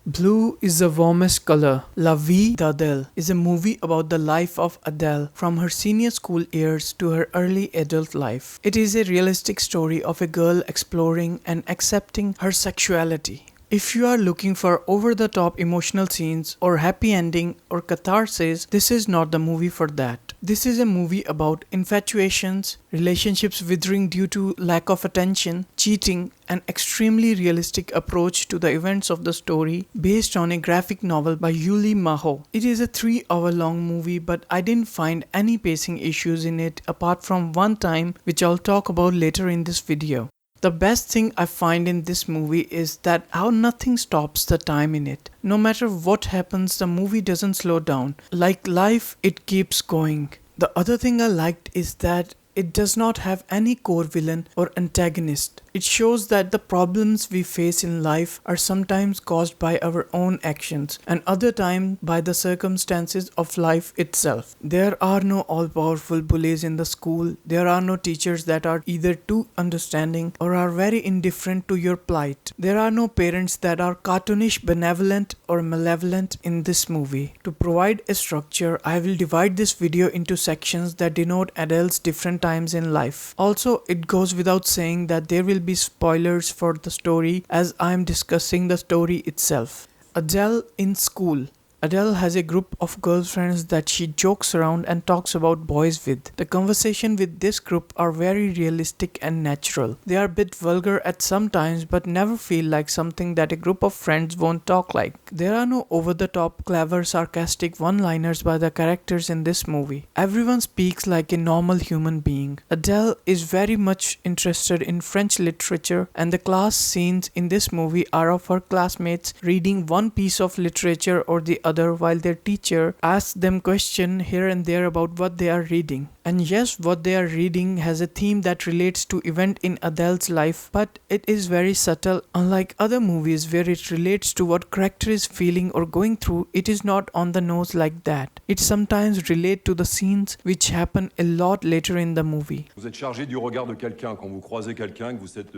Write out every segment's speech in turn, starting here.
Blue is the warmest color. La Vie d'Adèle is a movie about the life of Adele from her senior school years to her early adult life. It is a realistic story of a girl exploring and accepting her sexuality. If you are looking for over-the-top emotional scenes or happy ending or catharsis, this is not the movie for that. This is a movie about infatuations, relationships withering due to lack of attention, cheating, an extremely realistic approach to the events of the story based on a graphic novel by Yuli Maho. It is a 3-hour long movie, but I didn't find any pacing issues in it apart from one time, which I'll talk about later in this video. The best thing I find in this movie is that how nothing stops the time in it. No matter what happens, the movie doesn't slow down. Like life, it keeps going. The other thing I liked is that it does not have any core villain or antagonist. It shows that the problems we face in life are sometimes caused by our own actions and other times by the circumstances of life itself. There are no all-powerful bullies in the school. There are no teachers that are either too understanding or are very indifferent to your plight. There are no parents that are cartoonish, benevolent or malevolent in this movie. To provide a structure, I will divide this video into sections that denote Adele's different times in life. Also, it goes without saying that there will be spoilers for the story as I am discussing the story itself. Adele in school. Adele has a group of girlfriends that she jokes around and talks about boys with. The conversation with this group are very realistic and natural. They are a bit vulgar at some times but never feel like something that a group of friends won't talk like. There are no over-the-top, clever, sarcastic one-liners by the characters in this movie. Everyone speaks like a normal human being. Adele is very much interested in French literature and the class scenes in this movie are of her classmates reading one piece of literature or the other while their teacher asks them questions here and there about what they are reading. And yes, what they are reading has a theme that relates to event in Adele's life, but it is very subtle. Unlike other movies where it relates to what character is feeling or going through, it is not on the nose like that. It sometimes relates to the scenes which happen a lot later in the movie. Vous êtes chargé du regard de quelqu'un quand vous croisez quelqu'un, que vous êtes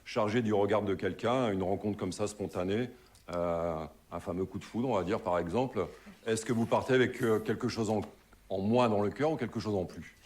chargé du regard de quelqu'un, une rencontre comme ça spontanée. Un fameux coup de foudre, on va dire, par exemple. Est-ce que vous partez avec quelque chose en moins dans le cœur ou quelque chose en plus?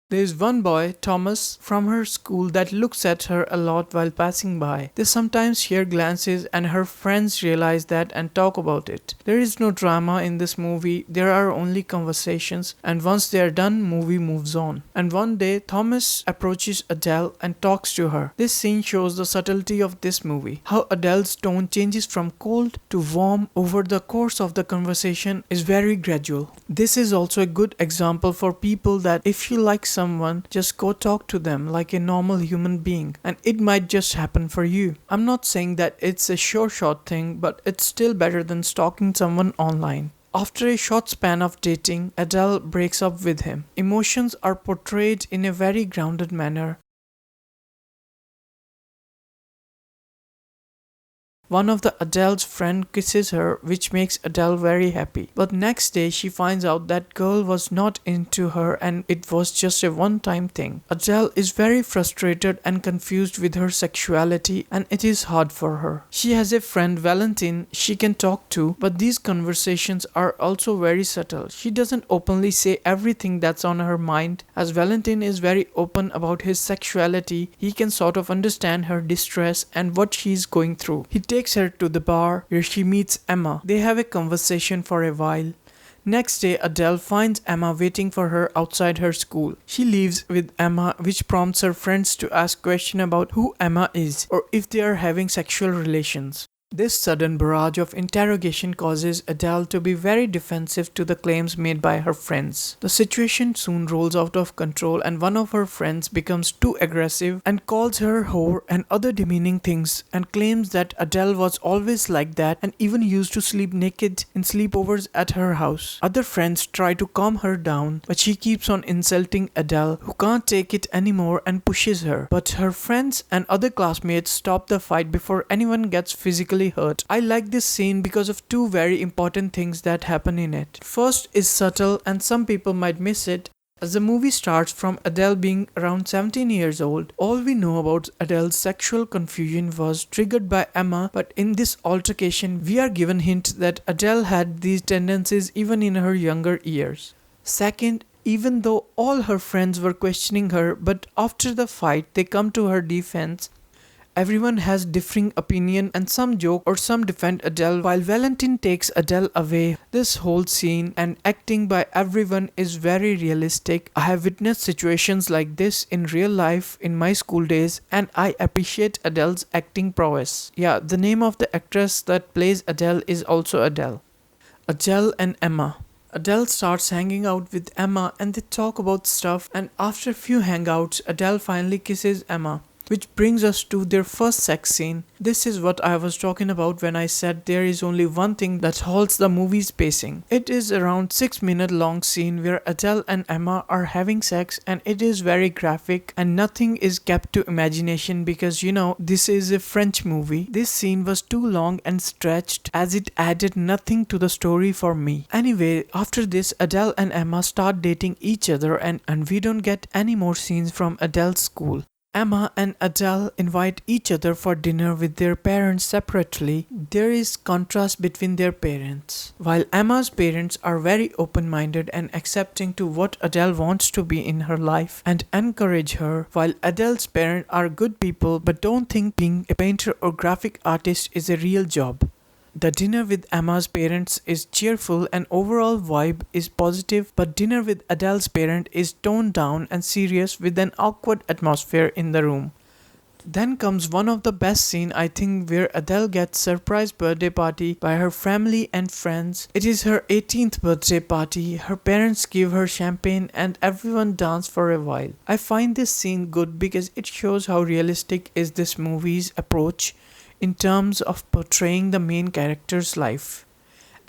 There is one boy, Thomas, from her school that looks at her a lot while passing by. They sometimes share glances and her friends realize that and talk about it. There is no drama in this movie, there are only conversations and once they are done, movie moves on. And one day, Thomas approaches Adele and talks to her. This scene shows the subtlety of this movie. How Adele's tone changes from cold to warm over the course of the conversation is very gradual. This is also a good example for people that if you like someone, just go talk to them like a normal human being and it might just happen for you. I'm not saying that it's a sure shot thing, but it's still better than stalking someone online. After a short span of dating, Adele breaks up with him. Emotions are portrayed in a very grounded manner. One of the Adele's friend kisses her, which makes Adele very happy. But next day she finds out that girl was not into her and it was just a one-time thing. Adele is very frustrated and confused with her sexuality and it is hard for her. She has a friend Valentine she can talk to, but these conversations are also very subtle. She doesn't openly say everything that's on her mind. As Valentine is very open about his sexuality, he can sort of understand her distress and what she's going through. He takes her to the bar where she meets Emma. They have a conversation for a while. Next day, Adele finds Emma waiting for her outside her school. She leaves with Emma, which prompts her friends to ask questions about who Emma is or if they are having sexual relations. This sudden barrage of interrogation causes Adele to be very defensive to the claims made by her friends. The situation soon rolls out of control and one of her friends becomes too aggressive and calls her whore and other demeaning things and claims that Adele was always like that and even used to sleep naked in sleepovers at her house. Other friends try to calm her down, but she keeps on insulting Adele, who can't take it anymore and pushes her. But her friends and other classmates stop the fight before anyone gets physically emotionally hurt. I like this scene because of two very important things that happen in it. First is subtle and some people might miss it. As the movie starts from Adele being around 17 years old, all we know about Adele's sexual confusion was triggered by Emma, but in this altercation, we are given hint that Adele had these tendencies even in her younger years. Second, even though all her friends were questioning her, but after the fight they come to her defense. Everyone has differing opinion and some joke or some defend Adele while Valentine takes Adele away. This whole scene and acting by everyone is very realistic. I have witnessed situations like this in real life in my school days and I appreciate Adele's acting prowess. Yeah, the name of the actress that plays Adele is also Adele. Adele and Emma. Adele starts hanging out with Emma and they talk about stuff, and after a few hangouts Adele finally kisses Emma. Which brings us to their first sex scene. This is what I was talking about when I said there is only one thing that halts the movie's pacing. It is around 6 minute long scene where Adele and Emma are having sex and it is very graphic and nothing is kept to imagination because this is a French movie. This scene was too long and stretched as it added nothing to the story for me. Anyway, after this Adele and Emma start dating each other and we don't get any more scenes from Adele's school. Emma and Adele invite each other for dinner with their parents separately. There is contrast between their parents. While Emma's parents are very open-minded and accepting to what Adele wants to be in her life and encourage her, while Adele's parents are good people but don't think being a painter or graphic artist is a real job. The dinner with Emma's parents is cheerful and overall vibe is positive, but dinner with Adele's parent is toned down and serious with an awkward atmosphere in the room. Then comes one of the best scene I think where Adele gets surprise birthday party by her family and friends. It is her 18th birthday party. Her parents give her champagne and everyone dance for a while. I find this scene good because it shows how realistic is this movie's approach in terms of portraying the main character's life.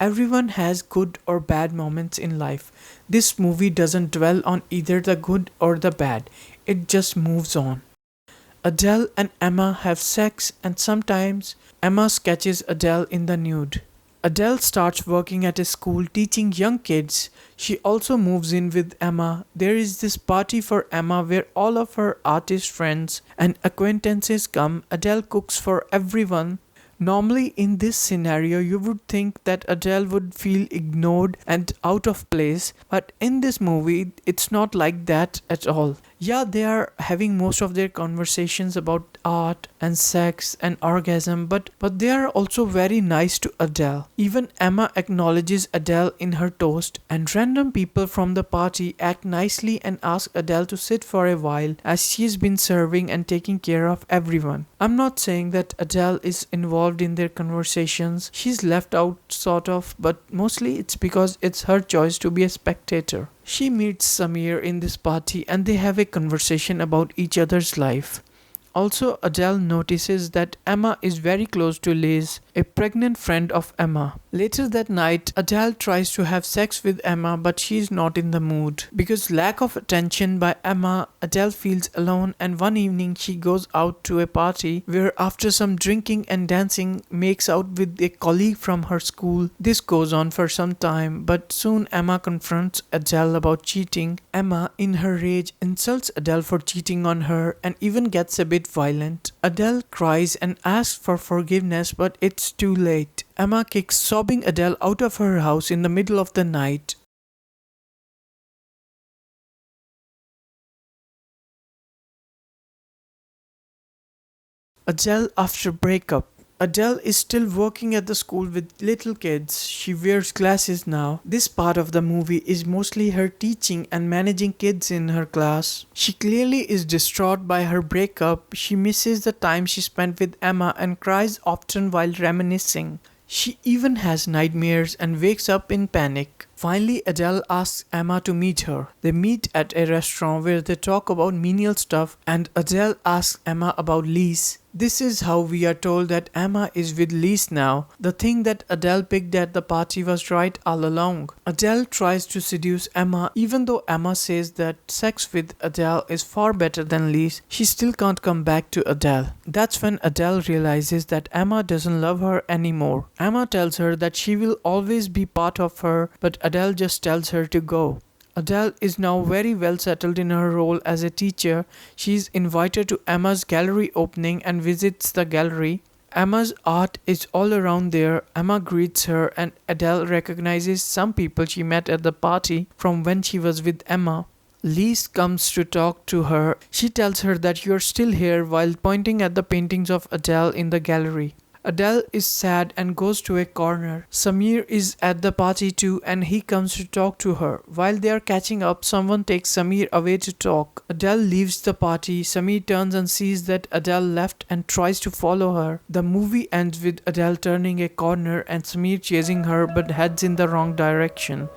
Everyone has good or bad moments in life. This movie doesn't dwell on either the good or the bad, it just moves on. Adele and Emma have sex and sometimes Emma sketches Adele in the nude. Adele starts working at a school teaching young kids. She also moves in with Emma. There is this party for Emma where all of her artist friends and acquaintances come. Adele cooks for everyone. Normally in this scenario you would think that Adele would feel ignored and out of place, but in this movie it's not like that at all. Yeah, they are having most of their conversations about art and sex and orgasm, but they are also very nice to Adele. Even Emma acknowledges Adele in her toast, and random people from the party act nicely and ask Adele to sit for a while as she's been serving and taking care of everyone. I'm not saying that Adele is involved in their conversations. She's left out sort of, but mostly it's because it's her choice to be a spectator. She meets Samir in this party and they have a conversation about each other's life. Also, Adele notices that Emma is very close to Liz, a pregnant friend of Emma. Later that night, Adele tries to have sex with Emma, but she is not in the mood. Because lack of attention by Emma, Adele feels alone, and one evening she goes out to a party where after some drinking and dancing makes out with a colleague from her school. This goes on for some time, but soon Emma confronts Adele about cheating. Emma, in her rage, insults Adele for cheating on her and even gets a bit violent. Adele cries and asks for forgiveness, but it's too late. Emma kicks sobbing Adele out of her house in the middle of the night. Adele after breakup. Adele is still working at the school with little kids. She wears glasses now. This part of the movie is mostly her teaching and managing kids in her class. She clearly is distraught by her breakup. She misses the time she spent with Emma and cries often while reminiscing. She even has nightmares and wakes up in panic. Finally, Adele asks Emma to meet her. They meet at a restaurant where they talk about menial stuff, and Adele asks Emma about Lise. This is how we are told that Emma is with Lise now. The thing that Adele picked at the party was right all along. Adele tries to seduce Emma, even though Emma says that sex with Adele is far better than Lise. She still can't come back to Adele. That's when Adele realizes that Emma doesn't love her anymore. Emma tells her that she will always be part of her, but Adele just tells her to go. Adele is now very well settled in her role as a teacher. She is invited to Emma's gallery opening and visits the gallery. Emma's art is all around there. Emma greets her, and Adele recognizes some people she met at the party from when she was with Emma. Lise comes to talk to her. She tells her that you're still here while pointing at the paintings of Adele in the gallery. Adele is sad and goes to a corner. Samir is at the party too, and he comes to talk to her. While they are catching up, someone takes Samir away to talk. Adele leaves the party. Samir turns and sees that Adele left and tries to follow her. The movie ends with Adele turning a corner and Samir chasing her but heads in the wrong direction.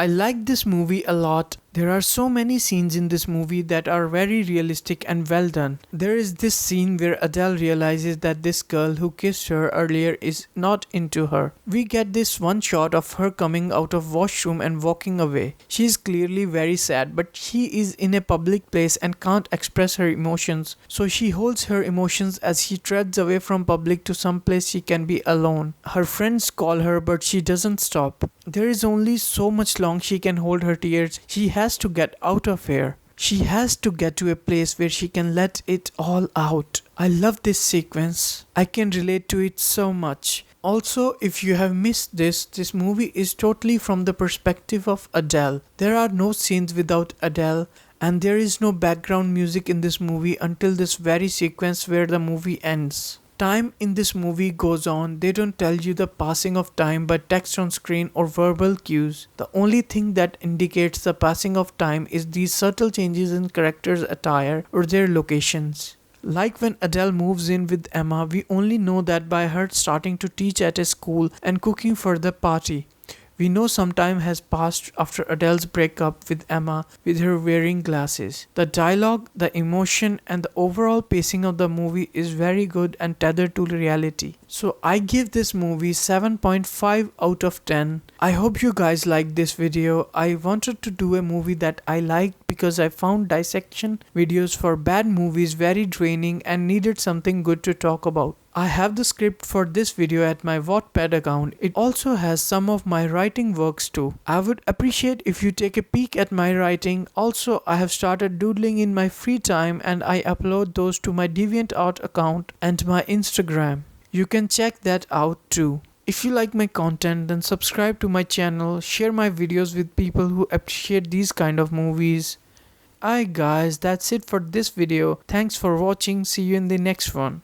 I like this movie a lot. There are so many scenes in this movie that are very realistic and well done. There is this scene where Adele realizes that this girl who kissed her earlier is not into her. We get this one shot of her coming out of washroom and walking away. She is clearly very sad, but she is in a public place and can't express her emotions. So she holds her emotions as she treads away from public to some place she can be alone. Her friends call her, but she doesn't stop. There is only so much long she can hold her tears. She has to get out of here. She has to get to a place where she can let it all out. I love this sequence. I can relate to it so much. Also, if you have missed this movie is totally from the perspective of Adele. There are no scenes without Adele, and there is no background music in this movie until this very sequence where the movie ends. Time in this movie goes on. They don't tell you the passing of time by text on screen or verbal cues. The only thing that indicates the passing of time is these subtle changes in characters' attire or their locations. Like when Adele moves in with Emma, we only know that by her starting to teach at a school and cooking for the party. We know some time has passed after Adele's breakup with Emma with her wearing glasses. The dialogue, the emotion, and the overall pacing of the movie is very good and tethered to reality. So I give this movie 7.5 out of 10. I hope you guys liked this video. I wanted to do a movie that I liked because I found dissection videos for bad movies very draining and needed something good to talk about. I have the script for this video at my Wattpad account. It also has some of my writing works too. I would appreciate if you take a peek at my writing. Also, I have started doodling in my free time and I upload those to my DeviantArt account and my Instagram. You can check that out too. If you like my content, then subscribe to my channel, share my videos with people who appreciate these kind of movies. Alright guys, that's it for this video. Thanks for watching. See you in the next one.